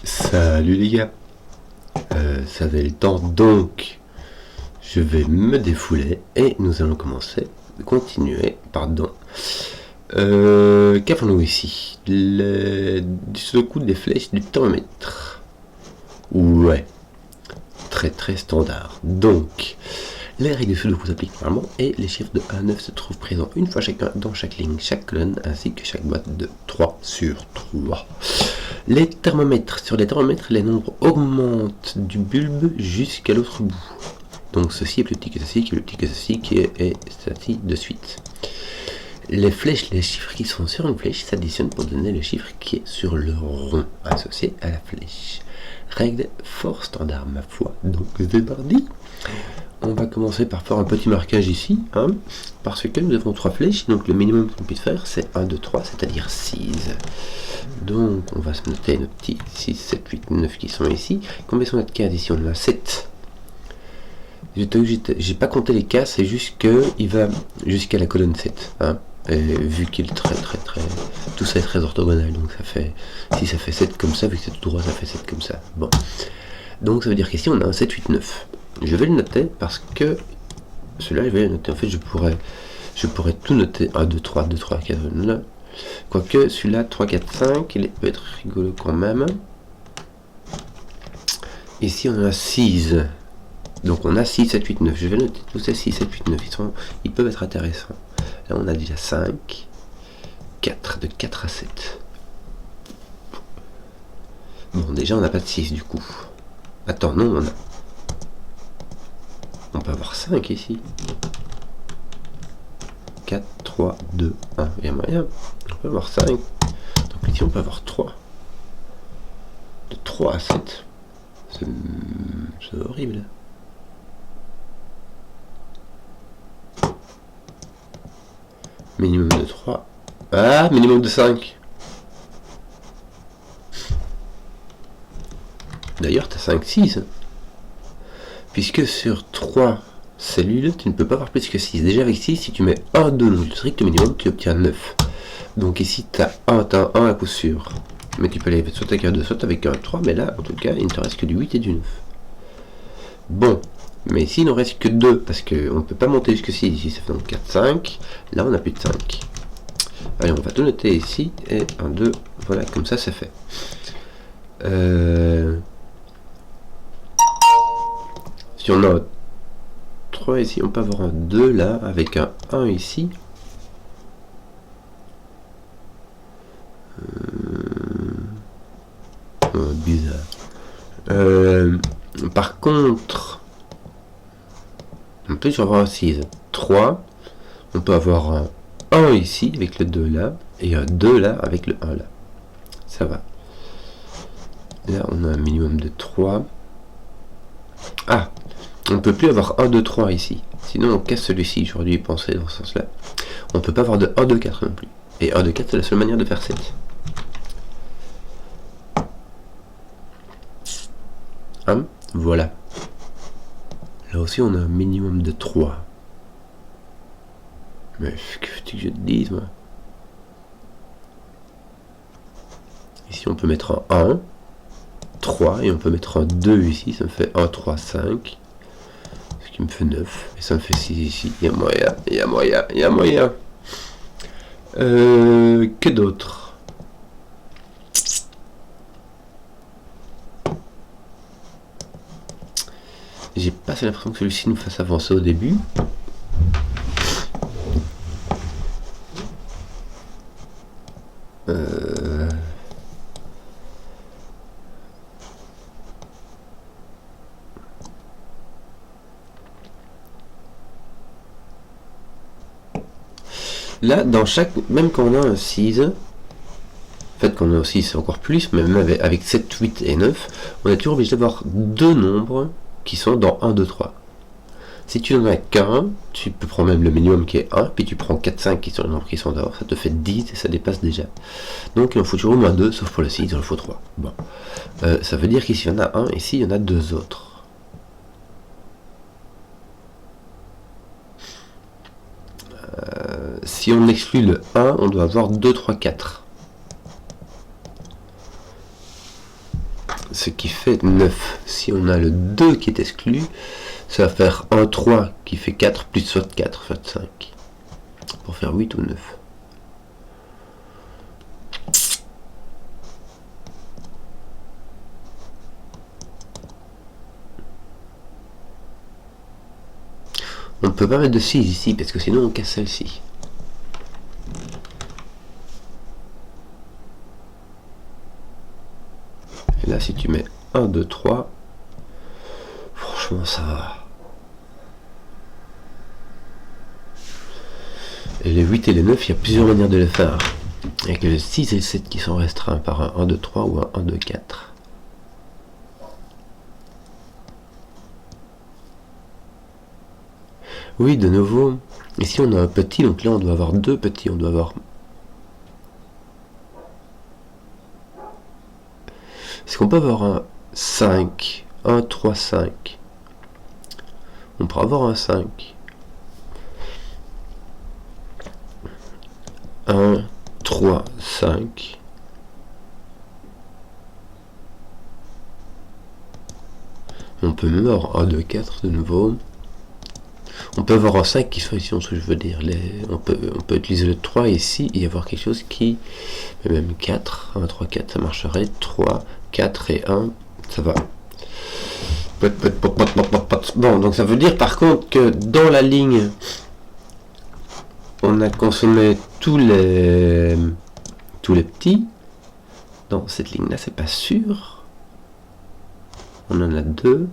Salut les gars, ça fait le temps donc je vais me défouler et nous allons continuer. Qu'avons-nous ici? Le coup des flèches du thermomètre. Ouais, très très standard. Donc, les règles de Sudoku s'appliquent normalement et les chiffres de 1 à 9 se trouvent présents une fois chacun dans chaque ligne, chaque colonne ainsi que chaque boîte de 3 sur 3. Les thermomètres. Sur les thermomètres, les nombres augmentent du bulbe jusqu'à l'autre bout. Donc ceci est plus petit que ceci, qui est plus petit que ceci, qui est ceci de suite. Les flèches, les chiffres qui sont sur une flèche s'additionnent pour donner le chiffre qui est sur le rond associé à la flèche. Règle fort standard, ma foi. Donc c'est parti. On va commencer par faire un petit marquage ici, parce que nous avons 3 flèches, donc le minimum qu'on puisse faire c'est 1, 2, 3, c'est-à-dire 6. Donc on va se noter nos petits 6, 7, 8, 9 qui sont ici. Combien sont notre case ici? On en a 7. J'ai pas compté les cases, c'est juste qu'il va jusqu'à la colonne 7. Et vu qu'il est très tout ça est très orthogonal, donc ça fait, si ça fait 7 comme ça, vu que c'est tout droit, ça fait 7 comme ça. Bon. Donc ça veut dire qu'ici on a un 7, 8, 9. Je vais le noter parce que celui-là, je vais le noter. En fait, je pourrais tout noter. 1, 2, 3, 2, 3, 4, 9. Quoique celui-là, 3, 4, 5, il peut être rigolo quand même. Ici, on a 6. Donc on a 6, 7, 8, 9. Je vais noter tous ces 6, 7, 8, 9. Ils peuvent être intéressants. Là, on a déjà 5, 4, de 4 à 7. Bon, déjà, on n'a pas de 6 du coup. Attends, non, on peut avoir 5 ici. 4, 3, 2, 1. Il y a moyen. On peut avoir 5. Donc ici, on peut avoir 3. De 3 à 7. C'est horrible. Minimum de 3. Ah, minimum de 5. D'ailleurs, tu as 5, 6. Puisque sur 3 cellules, tu ne peux pas avoir plus que 6. Déjà avec 6, si tu mets un de le strict minimum, tu obtiens 9. Donc ici, tu as 1 à coup sûr. Mais tu peux aller soit avec un 2, soit avec un 3. Mais là, en tout cas, il ne te reste que du 8 et du 9. Bon. Mais ici, il n'en reste que 2. Parce qu'on ne peut pas monter jusque 6. Ici, ça fait donc 4, 5. Là, on n'a plus de 5. Allez, on va tout noter ici. Et 1, 2. Voilà, comme ça, c'est fait. Si on a 3 ici, on peut avoir un 2 là, avec un 1 ici. Bizarre. Par contre, on peut avoir un 6. 3, on peut avoir un 1 ici, avec le 2 là, et un 2 là, avec le 1 là. Ça va. Là, on a un minimum de 3. Ah, on ne peut plus avoir 1, 2, 3 ici. Sinon, on casse celui-ci. J'aurais dû y penser dans ce sens-là. On ne peut pas avoir de 1, 2, 4 non plus. Et 1, 2, 4, c'est la seule manière de faire 7. Voilà. Là aussi, on a un minimum de 3. Mais que veux-tu que je te dise, moi? Ici, on peut mettre un 1, 3, et on peut mettre un 2 ici. Ça me fait 1, 3, 5. Ce qui me fait 9. Et ça me fait 6 ici. Il y a moyen, il y a moyen, il y a moyen. Que d'autre? J'ai pas l'impression que celui-ci nous fasse avancer au début. Là, dans chaque, même quand on a un 6, en fait quand on a un 6 c'est encore plus, mais même avec 7, 8 et 9, on est toujours obligé d'avoir deux nombres qui sont dans 1, 2, 3. Si tu n'en as qu'un, tu peux prendre même le minimum qui est 1, puis tu prends 4, 5 qui sont les nombres qui sont dehors, ça te fait 10 et ça dépasse déjà. Donc il en faut toujours au moins 2, sauf pour le 6, il en faut 3. Bon. Ça veut dire qu'ici il y en a un, et ici il y en a 2 autres. Si on exclut le 1, on doit avoir 2, 3, 4. ce qui fait 9. Si on a le 2 qui est exclu, ça va faire un 3 qui fait 4, plus soit 4, soit 5. Pour faire 8 ou 9. On ne peut pas mettre de 6 ici, parce que sinon on casse celle-ci. Et là, si tu mets 1, 2, 3, franchement, ça va. Et les 8 et les 9, il y a plusieurs manières de les faire. Avec les 6 et le 7 qui sont restreints par un 1, 2, 3 ou un 1, 2, 4. Oui, de nouveau, ici on a un petit, donc là on doit avoir deux petits, on doit avoir... Est-ce qu'on peut avoir un 5, 1, 3, 5? On pourrait avoir un 5. 1, 3, 5. On peut même avoir 1, 2, 4 de nouveau. On peut avoir un 5 qui soit ici, ce que je veux dire. On peut utiliser le 3 ici et avoir quelque chose qui... Même 4, 1, 3, 4, ça marcherait. 3, 4 et 1, ça va. Bon, donc ça veut dire par contre que dans la ligne, on a consommé tous les petits. Dans cette ligne-là, c'est pas sûr. On en a 2.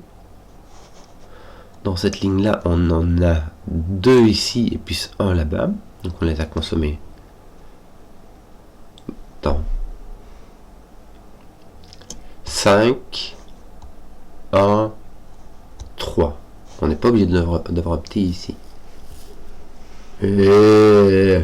Dans cette ligne-là, on en a 2 ici et puis 1 là-bas. Donc on les a consommés dans 5, 1, 3. On n'est pas obligé d'avoir un petit ici. Et...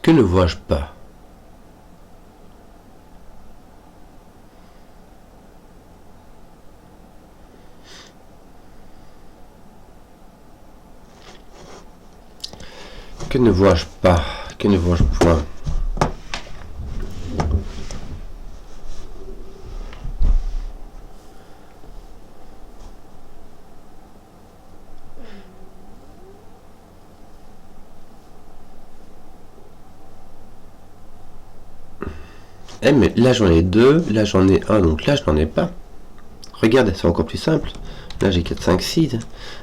Que ne vois-je pas? Que ne vois-je pas? Que ne vois-je point? Eh mais là j'en ai 2, là j'en ai 1, donc là je n'en ai pas. Regarde, c'est encore plus simple. Là j'ai 4, 5, 6.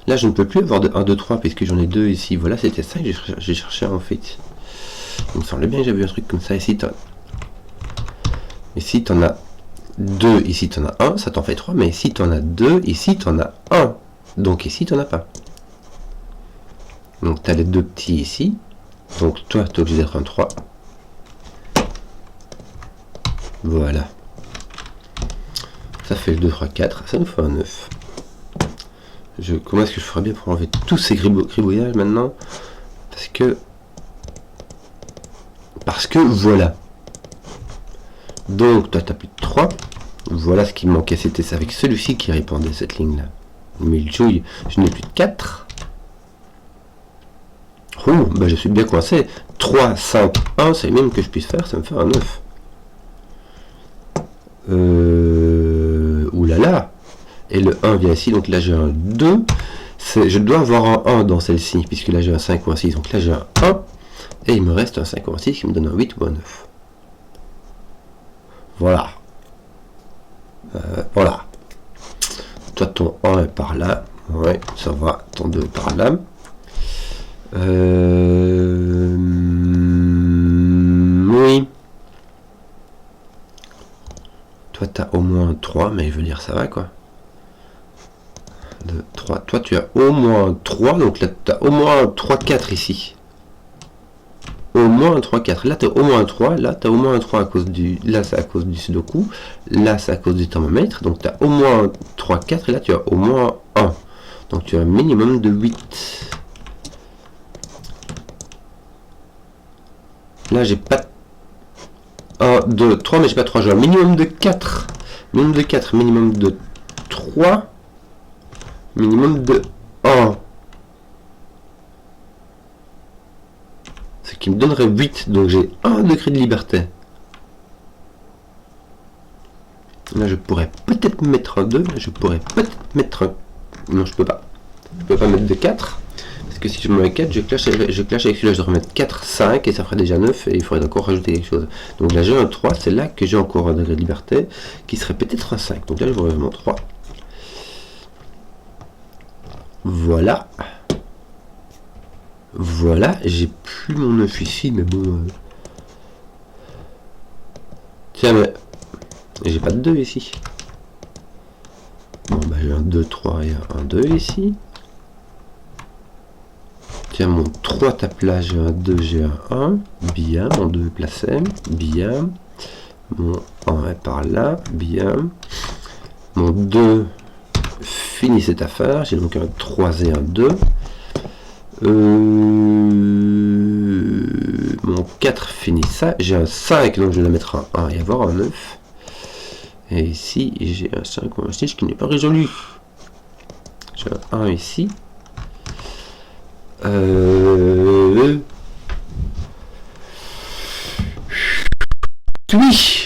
Là je ne peux plus avoir de 1, 2, 3 puisque j'en ai 2 ici. Voilà, c'était ça que j'ai cherché en fait. Il me semblait bien que j'avais un truc comme ça. Ici t'en as 2, ici t'en as 1, ça t'en fait 3. Mais ici t'en as 2, ici t'en as 1. Donc ici t'en as pas. Donc t'as les deux petits ici. Donc toi t'es obligé d'être un 3. Voilà. Ça fait le 2, 3, 4. Ça nous fait un 9. Comment est-ce que je ferais bien pour enlever tous ces gribouillages maintenant? Parce que voilà. Donc toi t'as plus de 3. Voilà ce qui me manquait. C'était avec celui-ci qui répondait cette ligne là. Mais il jouille. Je n'ai plus de 4. Oh, bah je suis bien coincé. 3, 5, 1, c'est le même que je puisse faire. Ça me fait un 9. Oulala. Et le 1 vient ici, donc là j'ai un 2. Je dois avoir un 1 dans celle-ci, puisque là j'ai un 5 ou un 6. Donc là j'ai un 1. Et il me reste un 5 ou un 6 qui me donne un 8 ou un 9. Voilà. Voilà. Toi ton 1 est par là. Ouais, ça va. Ton 2 est par là. Oui. Toi, tu as au moins 3, mais je veux dire, ça va, quoi. 2, 3. Toi, tu as au moins 3, donc là, tu as au moins 3, 4 ici. Au moins 3, 4. Là, tu as au moins 3. Là, tu as au moins 3 à cause du... Là, c'est à cause du sudoku. Là, c'est à cause du thermomètre. Donc, tu as au moins 3, 4. Et là, tu as au moins 1. Donc tu as un minimum de 8. Là j'ai pas 1, 2, 3, mais j'ai pas 3 joueurs. Minimum de 4. Minimum de 4, minimum de 3. Minimum de 1. Ce qui me donnerait 8. Donc j'ai 1 degré de liberté. Là je pourrais peut-être mettre un 2. Je pourrais peut-être mettre un... Non, je peux pas. Je peux pas mettre de 4. Parce que si je mets 4, je clash avec celui-là, je devrais mettre 4, 5 et ça ferait déjà 9 et il faudrait encore rajouter quelque chose. Donc là j'ai un 3, c'est là que j'ai encore un degré de liberté qui serait peut-être un 5. Donc là je vois mon 3. Voilà. Voilà, j'ai plus mon 9 ici, mais bon. Tiens, mais j'ai pas de 2 ici. Bon bah j'ai un 2, 3 et un 2 ici. Tiens, mon 3 tape là, j'ai un 2, j'ai un 1. Bien, mon 2 est placé. Bien. Mon 1 est par là. Bien. Mon 2 finit cette affaire. J'ai donc un 3 et un 2. Mon 4 finit ça. J'ai un 5, donc je vais mettre un 1 et avoir un 9. Et ici, j'ai un 5 ou un 6 qui n'est pas résolu. J'ai un 1 ici. Oui.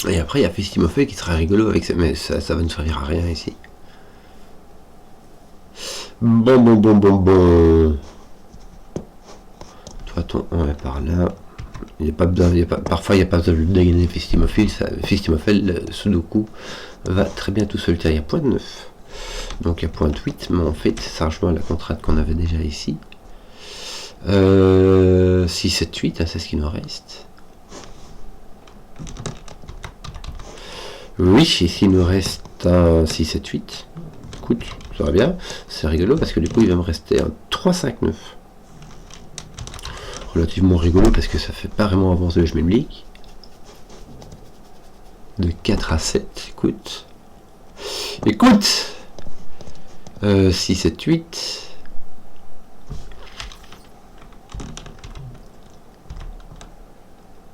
Et après, il y a Festimofé qui sera rigolo avec ça, mais ça va ne servir à rien ici. Bon. Toi, ton 1 est par là. Il y a pas besoin, parfois, il n'y a pas besoin de dégainer Festimofé. Festimofé, le Sudoku va très bien tout seul. Tiens, il y a point 9. Donc, il y a point 8, mais en fait, ça rejoint la contrainte qu'on avait déjà ici. 6, 7, 8, hein, c'est ce qui nous reste. Oui, ici il nous reste un 6, 7, 8. Écoute, ça va bien. C'est rigolo parce que du coup il va me rester un 3, 5, 9. Relativement rigolo parce que ça fait pas vraiment avancer le schmilblick. De 4 à 7, écoute. 6, 7, 8.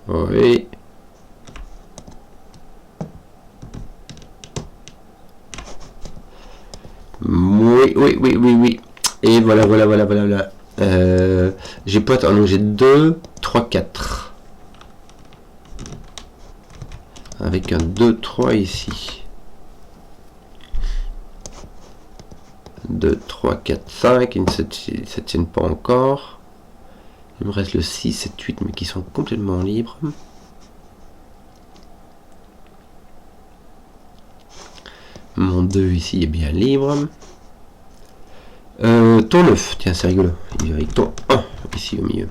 Oui. Oui. Et voilà. J'ai pas... non, j'ai 2, 3, 4. Avec un 2, 3 ici. 2, 3, 4, 5. Ils ne se tiennent pas encore. Il me reste le 6, 7, 8, mais qui sont complètement libres. Mon 2 ici est bien libre. Ton 9, tiens, c'est rigolo. Il est avec ton 1 ici au milieu.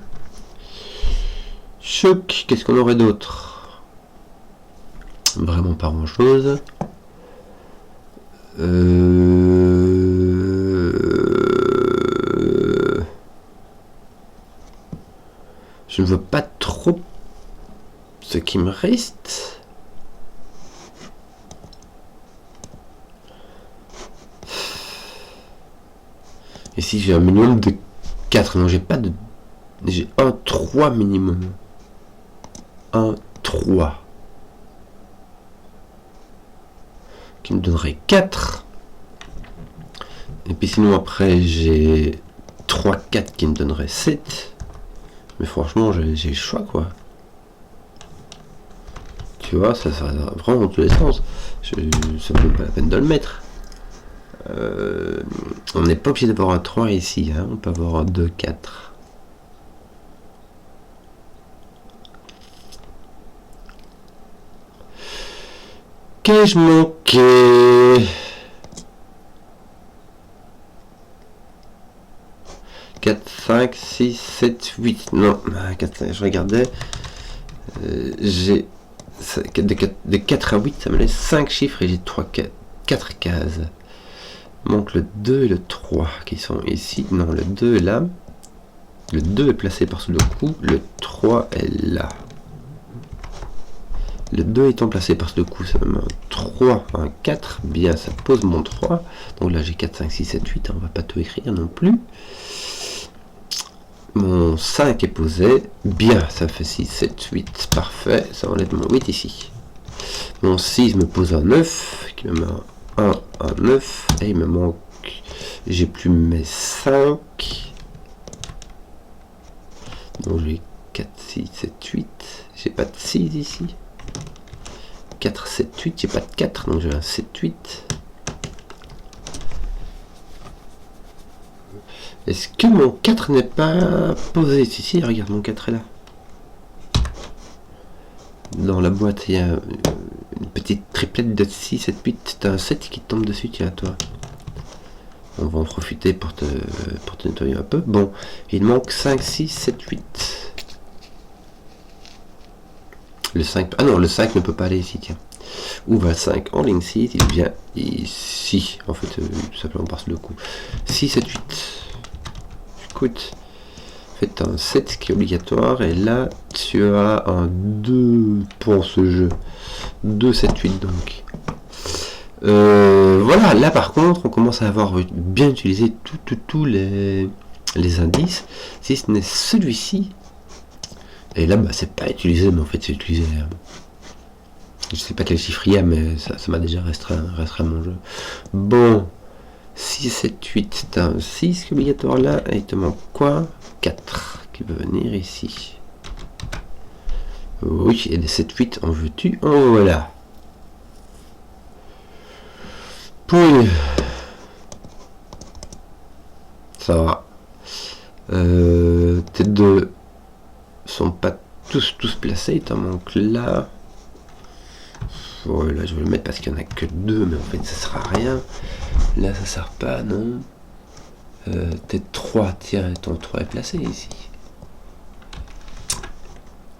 Choc, qu'est-ce qu'on aurait d'autre? Vraiment pas grand chose. Je ne vois pas trop ce qui me reste. Ici j'ai un minimum de 4. Non, j'ai pas de... J'ai un 3 minimum. Un 3. Qui me donnerait 4. Et puis sinon après j'ai 3, 4 qui me donnerait 7. Mais franchement j'ai le choix quoi. Tu vois, ça va vraiment dans tous les sens. Ça ne vaut pas la peine de le mettre. On n'est pas obligé d'avoir un 3 ici, hein. On peut avoir un 2, 4. Qu'ai-je manqué? 4, 5, 6, 7, 8. Non, 4, 5, je regardais. J'ai de 4 à 8, ça me laisse 5 chiffres et j'ai 4 cases. Donc le 2 et le 3 qui sont ici. Non, le 2 est là. Le 2 est placé par-sous le coup. Le 3 est là. Le 2 étant placé par-sous le coup, ça me met un 3, un 4. Bien, ça pose mon 3. Donc là, j'ai 4, 5, 6, 7, 8. On va pas tout écrire non plus. Mon 5 est posé. Bien, ça fait 6, 7, 8. Parfait. Ça enlève mon 8 ici. Mon 6 me pose un 9. Qui me met un 9. Et il me manque... J'ai plus mes 5. Donc j'ai 4, 6, 7, 8. J'ai pas de 6 ici. 4, 7, 8. J'ai pas de 4. Donc j'ai un 7, 8. Est-ce que mon 4 n'est pas posé ici? Regarde, mon 4 est là. Dans la boîte, il y a une petite triplette de 6, 7, 8. T'as un 7 qui tombe dessus, tiens, à toi. On va en profiter pour te nettoyer un peu. Bon, il manque 5, 6, 7, 8. Le 5... Ah non, le 5 ne peut pas aller ici, tiens. Où va le 5? En ligne 6, il vient ici. En fait, tout simplement parce le coup. 6, 7, 8. Écoute, faites un 7 qui est obligatoire. Et là, tu as un 2 pour ce jeu. 2, 7, 8 donc. Voilà, là par contre, on commence à avoir bien utilisé tous les indices. Si ce n'est celui-ci. Et là, bah, c'est pas utilisé, mais en fait, c'est utilisé. Je sais pas quel chiffre il y a, mais ça m'a déjà restreint mon jeu. Bon, 6, 7, 8, t'as un 6 qui est obligatoire là, et il te manque quoi? 4 qui peut venir ici. Oui, et des 7, 8, en veux-tu? En voilà. Pouille. Ça va. Tes deux sont pas tous placés, il t'en manque là. Ouais, là je vais le mettre parce qu'il n'y en a que 2, mais en fait ça sert à rien. Là ça sert pas, non. Tes 3, tiens, ton 3 est placé ici.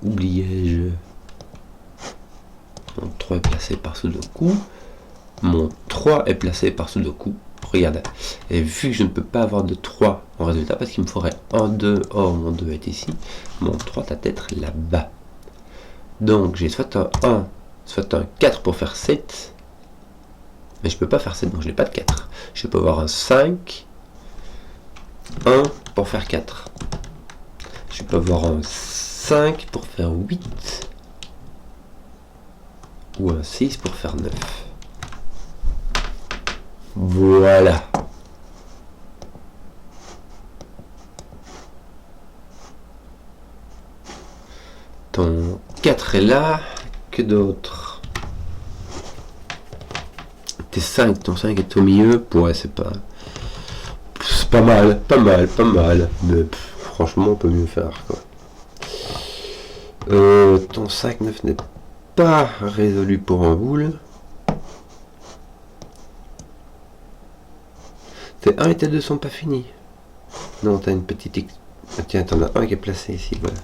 Oubliais-je. Mon 3 est placé par Sudoku. Mon 3 est placé par Sudoku. Regarde. Et vu que je ne peux pas avoir de 3 en résultat, parce qu'il me faudrait un 2, or mon 2 est ici, mon 3 doit être là-bas. Donc j'ai soit un 1, soit un 4 pour faire 7. Mais je peux pas faire 7, donc je n'ai pas de 4. Je peux avoir un 5, 1 pour faire 4. Je peux avoir un 5 pour faire 8. Ou un 6 pour faire 9. Voilà. Ton 4 est là. Que d'autre? Tes 5, ton 5 est au milieu. Ouais, c'est pas mal, pas mal. Mais franchement, on peut mieux faire, quoi. Ton 5, 9 n'est pas résolu pour un boule. Tes 1 et tes 2 sont pas finis. Non, t'as une petite... Tiens, t'en as un qui est placé ici, voilà.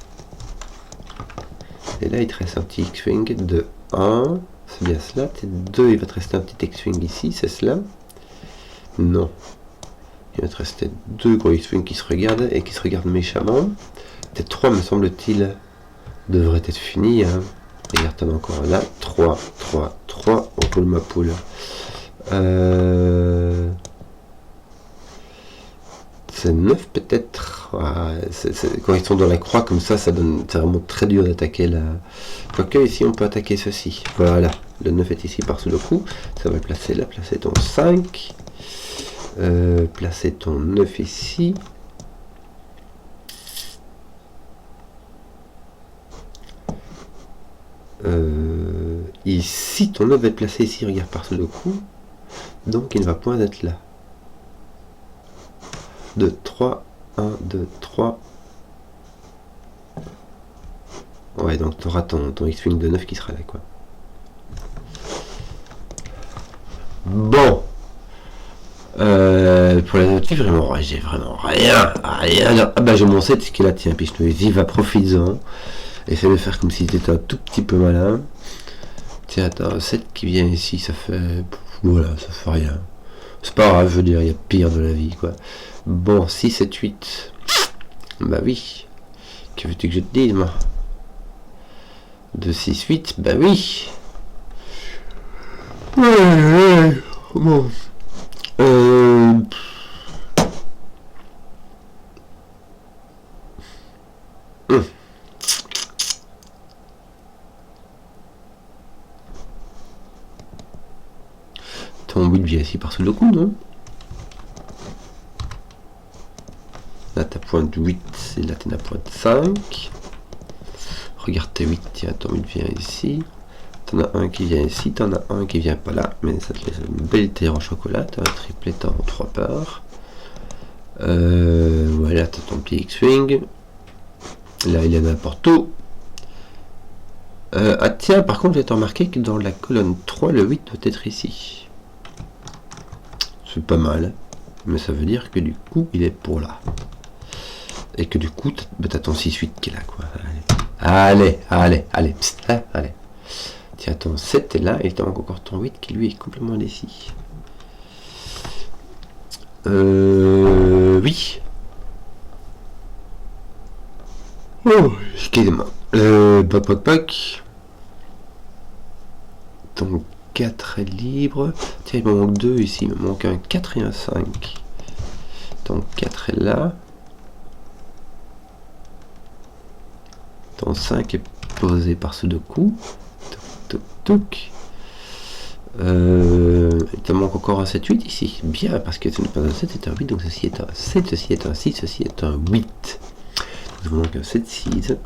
Et là, il te reste un petit X-Wing de 1. C'est bien cela. Tes 2, il va te rester un petit X-Wing ici, c'est cela? Non. Il va te rester 2 gros X-Wing qui se regardent et qui se regardent méchamment. Tes 3, me semble-t-il, devraient être finis. Hein. Regarde, t'en as encore là. 3, 3, 3. On roule ma poule. C'est 9 peut-être. Quand ils sont dans la croix comme ça, c'est vraiment très dur d'attaquer la... Quoique ici on peut attaquer ceci. Voilà, le 9 est ici par Sudoku. Ça va le placer là, placer ton 5. Placer ton 9 ici. Ici, ton 9 va être placé ici, regarde par Sudoku. Donc il ne va point être là. 2, 3, 1, 2, 3. Ouais, donc tu auras ton X-Wing de 9 qui sera là, quoi. Bon. Pour les autres, j'ai vraiment rien. Ah bah j'ai mon 7 qui est là, tiens, puis je te dis, va, profites-en. Essaye de faire comme si tu étais un tout petit peu malin. Tiens, attends, 7 qui vient ici, ça fait... Voilà, ça fait rien. C'est pas grave, je veux dire, il y a pire de la vie, quoi. Bon, 6, 7, 8. Bah oui. Que veux-tu que je te dise, moi? 2, 6, 8, bah oui. Ouais, bon. Ton 8 vient ici par sous le coup, non? Là, t'as pointe 8, et là, t'es à pointe 5. Regarde tes 8, tiens, ton 8 vient ici. T'en as un qui vient ici, t'en as un qui vient pas là, mais ça te laisse une belle terre en chocolat. T'as un triplet en 3 parts. Voilà, t'as ton petit X-Wing. Là, il y en a n'importe où. Ah tiens, par contre, j'ai remarqué que dans la colonne 3, le 8 doit être ici. C'est pas mal, mais ça veut dire que du coup, il est pour là. Et que du coup, t'as ton 6-8 qui est là, quoi. Allez, psst, là, allez. Tiens, ton 7 est là, et il te manque encore ton 8 qui lui est complètement indécis. Oui. Oh, excusez-moi. Poc. Ton 4 est libre. Tiens, il me manque 2 ici, il me manque un 4 et un 5. Ton 4 est là. Ton 5 est posé par ce deux coups. Touc. Il te manque encore un 7-8 ici. Bien, parce que ce n'est pas un 7, c'est un 8, donc ceci est un 7, ceci est un 6, ceci est un 8. Donc il me manque un 7-6.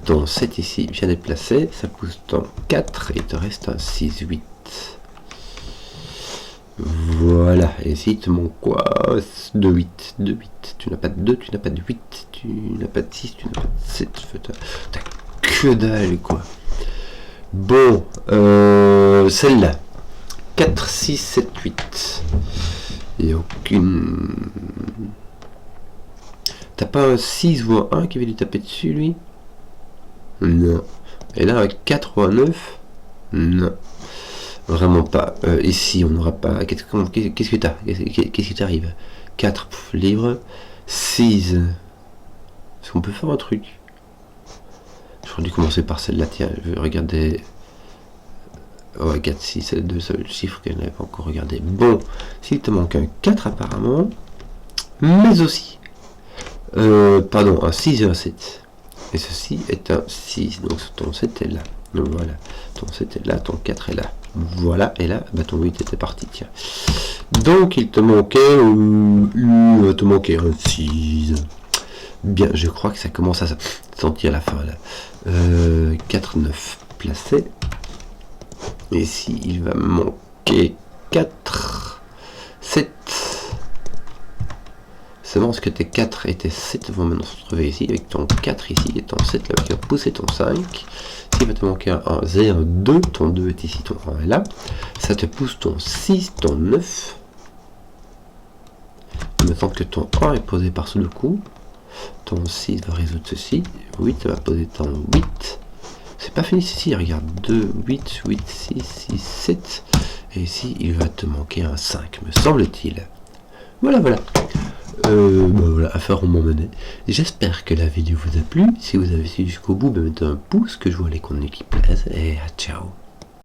Ton 7 ici vient d'être placé, ça pousse ton 4 et il te reste un 6-8. Voilà, et ici il te manque quoi? 2-8. Tu n'as pas de 2, tu n'as pas de 8, tu n'as pas de 6, tu n'as pas de 7. T'as que dalle, quoi. Bon, celle-là. 4, 6, 7, 8. Il n'y a aucune... T'as pas un 6 ou un 1 qui va lui taper dessus, lui? Non. Et là, un 4 ou un 9? Non. Vraiment pas. Ici, on n'aura pas... Qu'est-ce que t'as? Qu'est-ce qui t'arrive? 4, libre. 6. Est-ce qu'on peut faire un truc? J'aurais dû commencer par celle-là. Tiens, je vais regarder... Ouais, 4, 6, c'est les deux seuls chiffres que je n'avais pas encore regardé. Bon, s'il te manque un 4 apparemment, mais aussi... pardon, un 6 et un 7. Et ceci est un 6, donc ton 7 est là. Donc voilà, ton 7 est là, ton 4 est là. Voilà, et là, bah, ton 8 était parti, tiens. Donc il te manquait un 6. Bien, je crois que ça commence à se sentir à la fin là. 4, 9 placé. Et ici, il va manquer 4, 7. Seulement ce que tes 4 et tes 7 vont maintenant se retrouver ici, avec ton 4 ici et ton 7 là, qui va pousser ton 5. S'il va te manquer un 1, 0, 2, ton 2 est ici, ton 1 est là. Ça te pousse ton 6, ton 9. Maintenant que ton 1 est posé par sous le coup, ton 6 va résoudre ceci. 8 va poser ton 8. C'est pas fini ceci, regarde, 2, 8, 8, 6, 6, 7. Et ici, il va te manquer un 5, me semble-t-il. Voilà. Voilà, affaire au moment mené. J'espère que la vidéo vous a plu. Si vous avez suivi jusqu'au bout, mettez un pouce, que je vois les contenus qui plaisent. Et ciao.